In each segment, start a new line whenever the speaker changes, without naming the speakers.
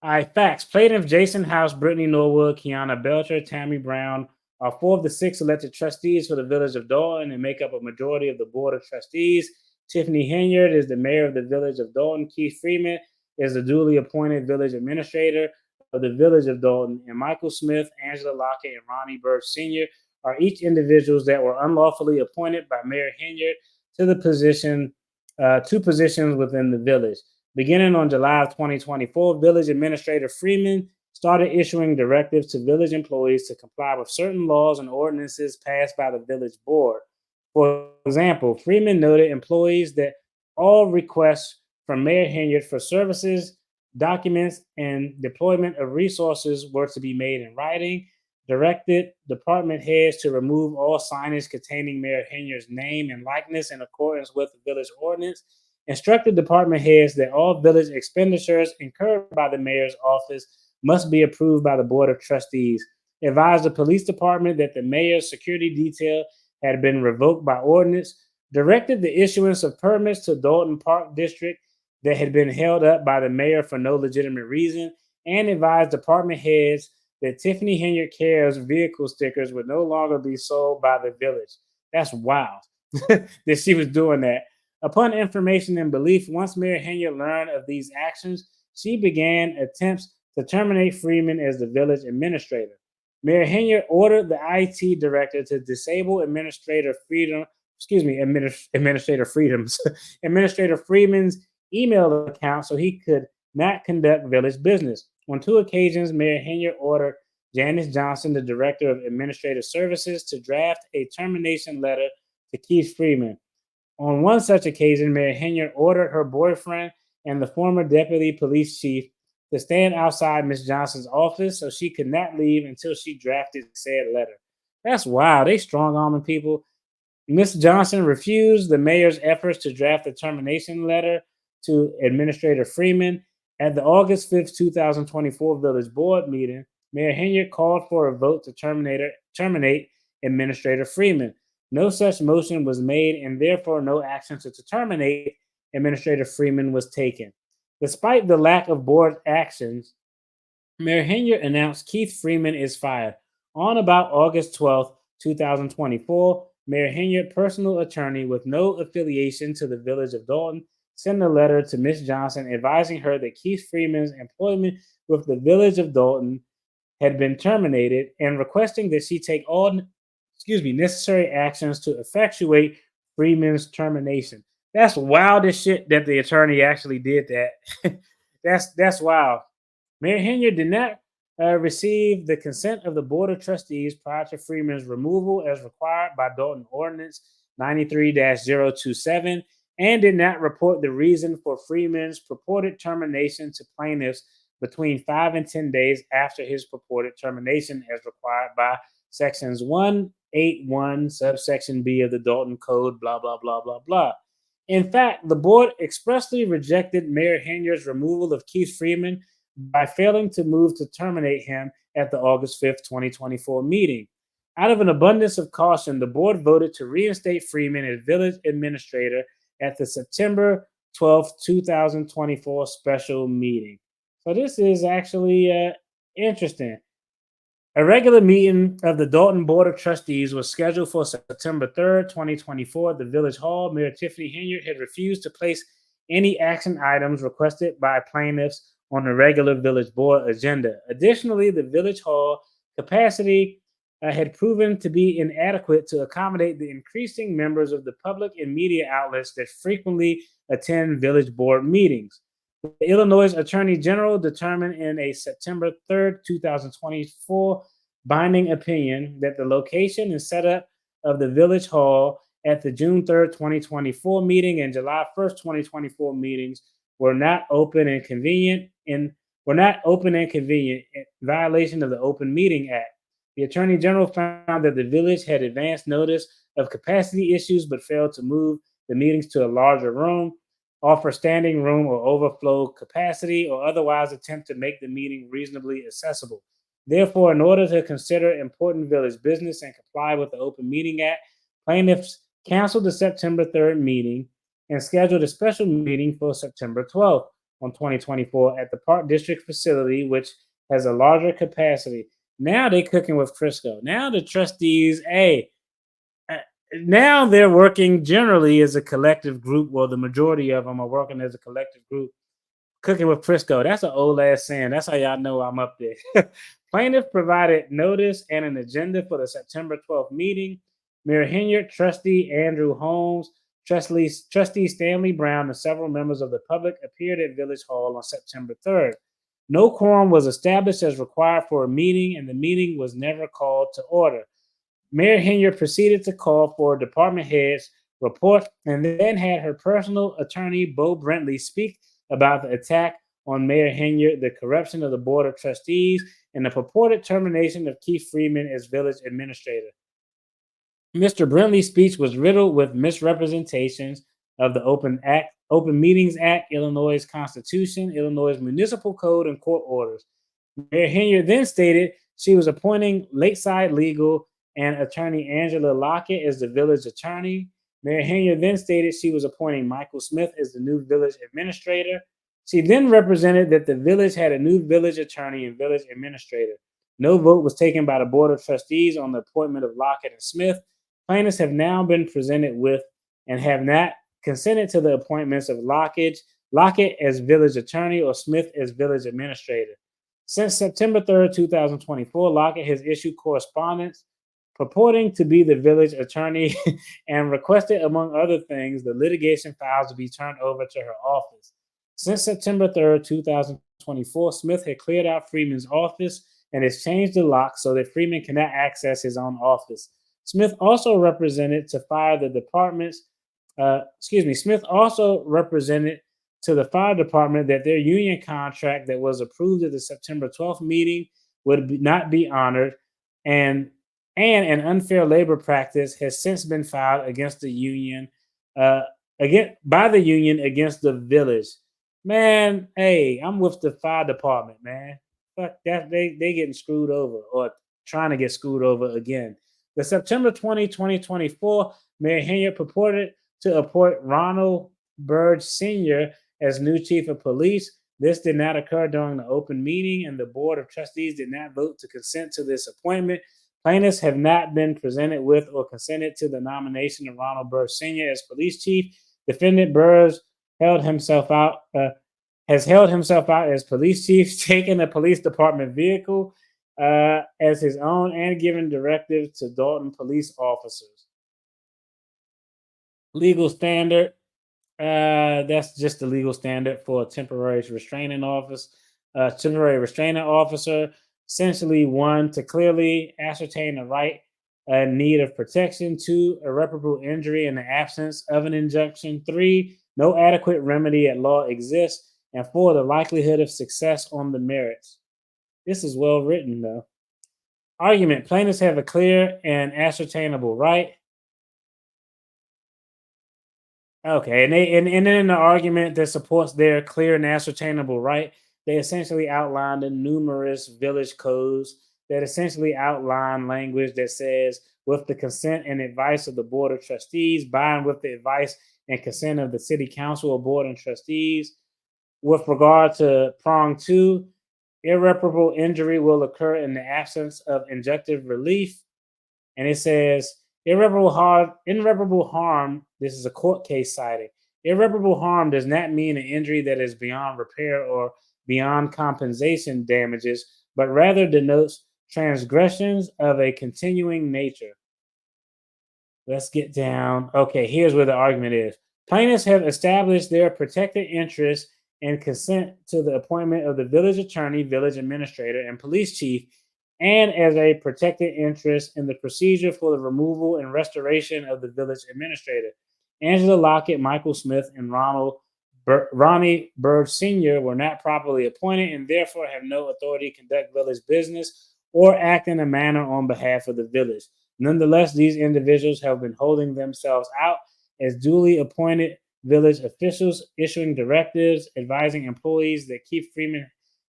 All right, facts. Plaintiff Jason House, Brittany Norwood, Kiana Belcher, Tammy Brown are four of the six elected trustees for the Village of Dalton and make up a majority of the Board of Trustees. Tiffany Henyard is the mayor of the Village of Dalton. Keith Freeman is the duly appointed village administrator of the Village of Dalton. And Michael Smith, Angela Lockett, and Ronnie Birch Sr. are each individuals that were unlawfully appointed by Mayor Henyard to the position, two positions within the village. Beginning on July of 2024, Village Administrator Freeman started issuing directives to village employees to comply with certain laws and ordinances passed by the village board. For example, Freeman noted employees that all requests from Mayor Henyard for services, documents, and deployment of resources were to be made in writing, directed department heads to remove all signage containing Mayor Henyard's name and likeness in accordance with the village ordinance, instructed department heads that all village expenditures incurred by the mayor's office must be approved by the Board of Trustees, advised the police department that the mayor's security detail had been revoked by ordinance, directed the issuance of permits to Dalton Park District that had been held up by the mayor for no legitimate reason, and advised department heads that Tiffany Henyard Care's vehicle stickers would no longer be sold by the village. That's wild that she was doing that. Upon information and belief, once Mayor Henyard learned of these actions, she began attempts to terminate Freeman as the village administrator. Mayor Henyard ordered the IT director to disable Administrator Freeman's email account so he could not conduct village business. On two occasions, Mayor Henyard ordered Janice Johnson, the director of administrative services, to draft a termination letter to Keith Freeman. On one such occasion, Mayor Henyard ordered her boyfriend and the former deputy police chief to stand outside Ms. Johnson's office so she could not leave until she drafted said letter. That's wild. They strong arming people. Ms. Johnson refused the mayor's efforts to draft a termination letter to Administrator Freeman. At the August 5th, 2024 Village Board meeting, Mayor Henyard called for a vote to terminate Administrator Freeman. No such motion was made, and therefore no action to terminate Administrator Freeman was taken. Despite the lack of board actions, Mayor Henyard announced Keith Freeman is fired. On about August 12th, 2024, Mayor Henyard, personal attorney with no affiliation to the Village of Dalton, sent a letter to Ms. Johnson advising her that Keith Freeman's employment with the Village of Dalton had been terminated and requesting that she take all necessary actions to effectuate Freeman's termination. That's wild as shit that the attorney actually did that. that's wild. Mayor Henyard did not receive the consent of the Board of Trustees prior to Freeman's removal as required by Dalton Ordinance 93-027 and did not report the reason for Freeman's purported termination to plaintiffs between 5 and 10 days after his purported termination as required by Sections 181, subsection B of the Dalton Code, blah, blah, blah, blah, blah. In fact, the board expressly rejected Mayor Henyard's removal of Keith Freeman by failing to move to terminate him at the August 5th, 2024 meeting. Out of an abundance of caution, the board voted to reinstate Freeman as village administrator at the September 12th, 2024 special meeting. So this is actually interesting. A regular meeting of the Dalton Board of Trustees was scheduled for September 3rd, 2024 at the Village Hall. Mayor Tiffany Henyard had refused to place any action items requested by plaintiffs on the regular Village Board agenda. Additionally, the Village Hall capacity had proven to be inadequate to accommodate the increasing members of the public and media outlets that frequently attend Village Board meetings. The Illinois Attorney General determined in a September 3rd, 2024 binding opinion that the location and setup of the Village Hall at the June 3rd, 2024 meeting and July 1st, 2024 meetings were not open and convenient in violation of the Open Meeting Act. The Attorney General found that the village had advanced notice of capacity issues but failed to move the meetings to a larger room, offer standing room or overflow capacity, or otherwise attempt to make the meeting reasonably accessible. Therefore, in order to consider important village business and comply with the Open Meeting Act, plaintiffs canceled the September 3rd meeting and scheduled a special meeting for September 12th. on 2024 at the Park District facility, which has a larger capacity. Now they cooking with Crisco. Now the trustees, hey, uh, now they're working generally as a collective group. Well, the majority of them are working as a collective group. Cooking with Crisco. That's an old ass saying. That's how y'all know I'm up there. Plaintiff provided notice and an agenda for the September 12th meeting. Mayor Henyard, trustee Andrew Holmes, trustee Stanley Brown, and several members of the public appeared at Village Hall on September 3rd. No quorum was established as required for a meeting, and the meeting was never called to order. Mayor Henyard proceeded to call for department heads report and then had her personal attorney, Bo Brentley, speak about the attack on Mayor Henyard, the corruption of the Board of Trustees, and the purported termination of Keith Freeman as village administrator. Mr. Brentley's speech was riddled with misrepresentations of the Open Meetings Act, Illinois Constitution, Illinois Municipal Code, and court orders. Mayor Henyard then stated she was appointing Lakeside Legal and attorney Angela Lockett as the village attorney. Mayor Henyard then stated she was appointing Michael Smith as the new village administrator. She then represented that the village had a new village attorney and village administrator. No vote was taken by the Board of Trustees on the appointment of Lockett and Smith. Plaintiffs have now been presented with and have not consented to the appointments of Lockett as village attorney or Smith as village administrator. Since September 3rd, 2024, Lockett has issued correspondence purporting to be the village attorney and requested, among other things, the litigation files to be turned over to her office. Since September 3rd, 2024, Smith had cleared out Freeman's office and has changed the lock so that Freeman cannot access his own office. Smith also represented to fire the department's, Smith also represented to the fire department that their union contract that was approved at the September 12th meeting would not be honored, and an unfair labor practice has since been filed against the union, by the union against the village. Man, hey, I'm with the fire department, man. Fuck that, they getting screwed over or trying to get screwed over again. The September 2024, Mayor Henyard purported to appoint Ronald Burge Sr. as new chief of police. This did not occur during the open meeting, and the Board of Trustees did not vote to consent to this appointment. Plaintiffs have not been presented with or consented to the nomination of Ronald Burge Sr. as police chief. Defendant Burge has held himself out as police chief, taking a police department vehicle as his own and giving directives to Dalton police officers. Legal standard. That's just the legal standard for a temporary restraining officer. Essentially, 1, to clearly ascertain the right need of protection. 2, irreparable injury in the absence of an injunction. 3, no adequate remedy at law exists. And 4, the likelihood of success on the merits. This is well written, though. Argument. Plaintiffs have a clear and ascertainable right. Okay, and then in the argument that supports their clear and ascertainable right, they essentially outline the numerous village codes that essentially outline language that says, with the consent and advice of the Board of Trustees, by and with the advice and consent of the City Council or Board of Trustees. With regard to prong 2, irreparable injury will occur in the absence of injunctive relief. And it says, irreparable harm, this is a court case citing. Irreparable harm does not mean an injury that is beyond repair or beyond compensation damages, but rather denotes transgressions of a continuing nature. Let's get down. Okay, here's where the argument is. Plaintiffs have established their protected interest and consent to the appointment of the village attorney, village administrator, and police chief, and as a protected interest in the procedure for the removal and restoration of the village administrator. Angela Lockett, Michael Smith, and Ronnie Burge Sr. were not properly appointed and therefore have no authority to conduct village business or act in a manner on behalf of the village. Nonetheless, these individuals have been holding themselves out as duly appointed village officials, issuing directives, advising employees that Keith Freeman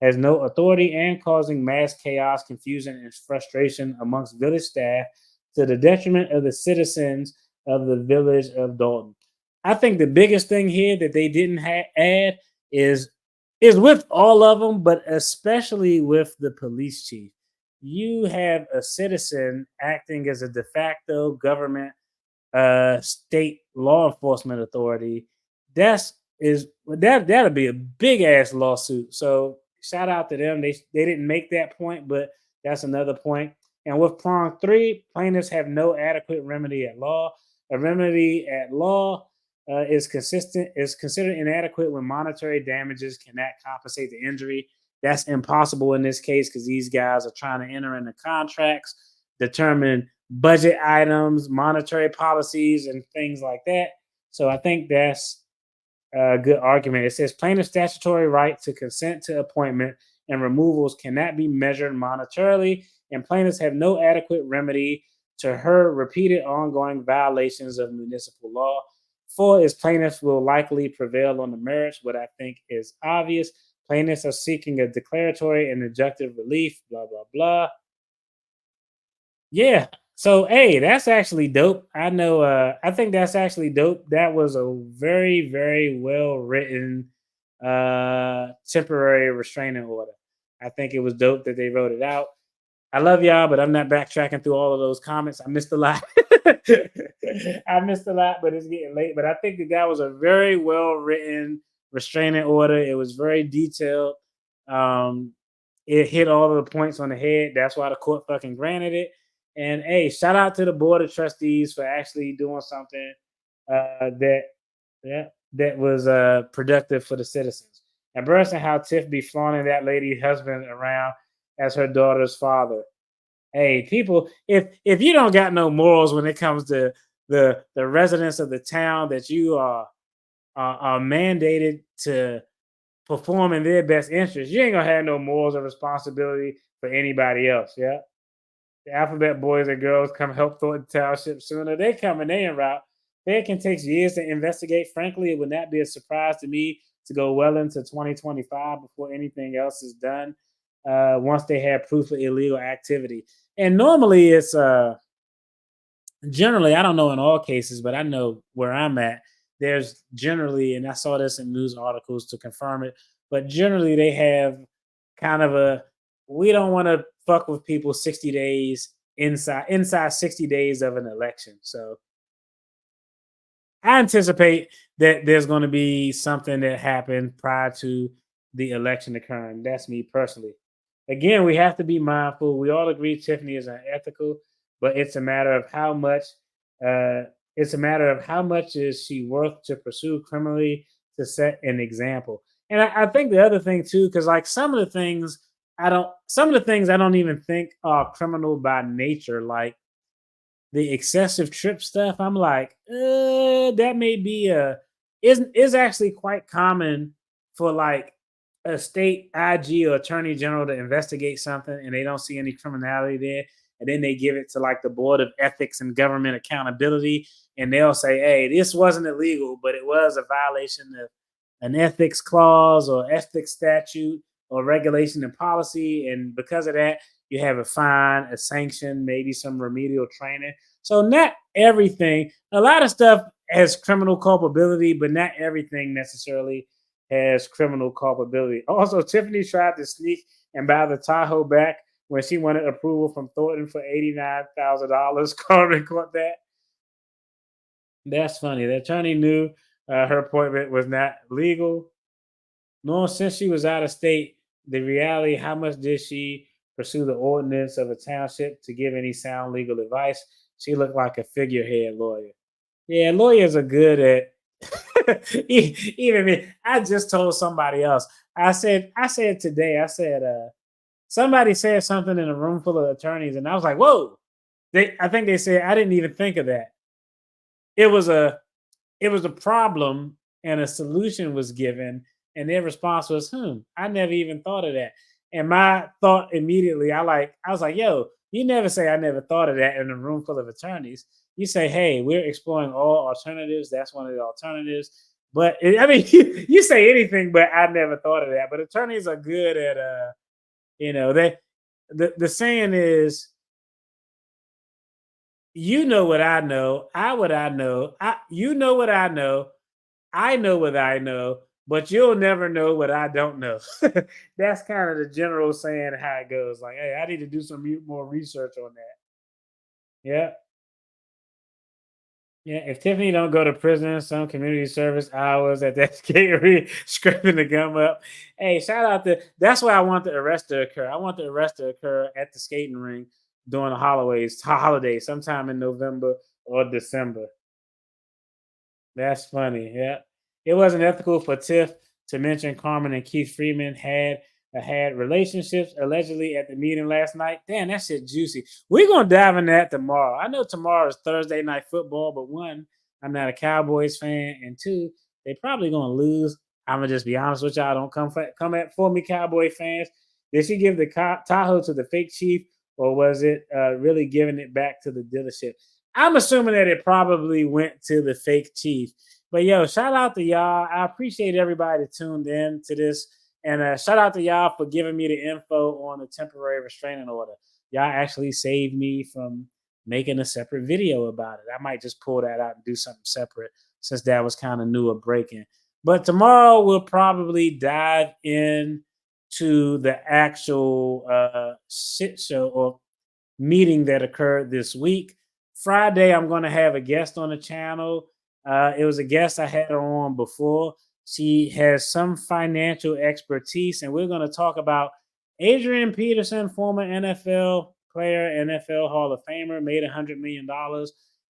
has no authority, and causing mass chaos, confusion, and frustration amongst village staff to the detriment of the citizens of the village of Dalton. I think the biggest thing here that they didn't add is It's with all of them, but especially with the police chief. You have a citizen acting as a de facto government state law enforcement authority. That'll be a big ass lawsuit. So shout out to them. They didn't make that point, but that's another point. And with prong three, plaintiffs have no adequate remedy at law. A remedy at law is considered inadequate when monetary damages cannot compensate the injury. That's impossible in this case because these guys are trying to enter into contracts, determine budget items, monetary policies, and things like that. So I think that's a good argument. It says plaintiff's statutory right to consent to appointment and removals cannot be measured monetarily, and plaintiffs have no adequate remedy to her repeated ongoing violations of municipal law. Four is plaintiffs will likely prevail on the merits, what I think is obvious. Plaintiffs are seeking a declaratory and injunctive relief, blah, blah, blah. Yeah. So, hey, that's actually dope. I know. I think that's actually dope. That was a very, very well written temporary restraining order. I think it was dope that they wrote it out. I love y'all, but I'm not backtracking through all of those comments. I missed a lot. I missed a lot, but it's getting late. But I think that was a very well written restraining order. It was very detailed. Um, it hit all of the points on the head. That's why the court fucking granted it. And hey, shout out to the board of trustees for actually doing something that that was productive for the citizens. Embarrassing how Tiff be flaunting that lady husband around as her daughter's father. Hey, people, if you don't got no morals when it comes to the residents of the town that you are mandated to perform in their best interest, you ain't gonna have no morals or responsibility for anybody else. Yeah, the alphabet boys and girls come help Thornton Township sooner. They coming, they en route. It can take years to investigate. Frankly, it would not be a surprise to me to go well into 2025 before anything else is done. Once they have proof of illegal activity, and normally it's generally, I don't know in all cases, but I know where I'm at. There's generally, and I saw this in news articles to confirm it, but generally they have kind of a we don't want to fuck with people 60 days inside 60 days of an election. So I anticipate that there's going to be something that happened prior to the election occurring. That's me personally. Again, we have to be mindful. We all agree Tiffany is unethical, but it's a matter of how much. Uh, it's a matter of how much is she worth to pursue criminally to set an example. And I think the other thing too, because like some of the things I don't even think are criminal by nature, like the excessive trip stuff, I'm like, that may be a is actually quite common for like a state IG or attorney general to investigate something and they don't see any criminality there, and then they give it to like the board of ethics and government accountability, and they'll say, "Hey, this wasn't illegal, but it was a violation of an ethics clause or ethics statute or regulation and policy, and because of that, you have a fine, a sanction, maybe some remedial training." So not everything. A lot of stuff has criminal culpability, but not everything necessarily has criminal culpability. Also, Tiffany tried to sneak and buy the Tahoe back when she wanted approval from Thornton for $89,000. Carmen caught that. That's funny. The attorney knew her appointment was not legal. Nor since she was out of state, the reality, how much did she pursue the ordinance of a township to give any sound legal advice? She looked like a figurehead lawyer. Yeah, lawyers are good at even me. I just told somebody else. I said today, somebody said something in a room full of attorneys, and I was like, whoa. I think they said I didn't even think of that. It was a it was a problem and a solution was given, and their response was, I never even thought of that. And my thought immediately, I was like, yo, you never say I never thought of that in a room full of attorneys. You say, hey, we're exploring all alternatives. That's one of the alternatives. But I mean, you say anything, but I never thought of that. But attorneys are good at they the saying is, you know what I know, I what I know, you know what I know what I know. but you'll never know what I don't know. That's kind of the general saying how it goes. Like, hey, I need to do some more research on that. Yeah. Yeah, if Tiffany don't go to prison, some community service hours at that skatery, scraping the gum up. Hey, shout out to that's why I want the arrest to occur. I want the arrest to occur at the skating ring during the holidays, sometime in November or December. That's funny. Yeah. It wasn't ethical for Tiff to mention Carmen and Keith Freeman had relationships allegedly at the meeting last night. Damn, that shit juicy. We're gonna dive into that tomorrow. I know tomorrow is Thursday night football, but one, I'm not a Cowboys fan, and two, they probably gonna lose. I'm gonna just be honest with y'all. Don't come at for me, Cowboy fans. Did she give the Tahoe to the fake chief, or was it really giving it back to the dealership? I'm assuming that it probably went to the fake chief. But yo, shout out to y'all. I appreciate everybody that tuned in to this. And shout out to y'all for giving me the info on the temporary restraining order. Y'all actually saved me from making a separate video about it. I might just pull that out and do something separate since that was kind of new or breaking. But tomorrow we'll probably dive in to the actual shit show or meeting that occurred this week. Friday, I'm going to have a guest on the channel. It was a guest I had on before. She has some financial expertise, and we're going to talk about Adrian Peterson, former NFL player, NFL Hall of Famer, made $100 million,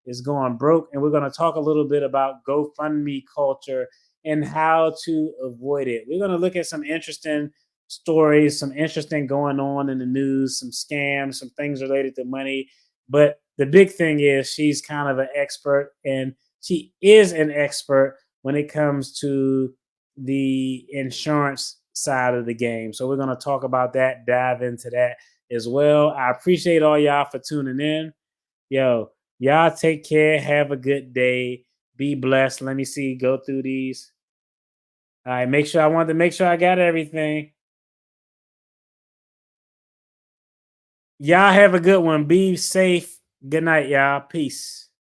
is going broke. And we're going to talk a little bit about GoFundMe culture and how to avoid it. We're going to look at some interesting stories, some interesting going on in the news, some scams, some things related to money. But the big thing is she's kind of an expert, and she is an expert when it comes to the insurance side of the game. So we're going to talk about that, dive into that as well. I appreciate all y'all for tuning in. Yo, y'all take care. Have a good day. Be blessed. Let me see. Go through these. All right. I wanted to make sure I got everything. Y'all have a good one. Be safe. Good night, y'all. Peace.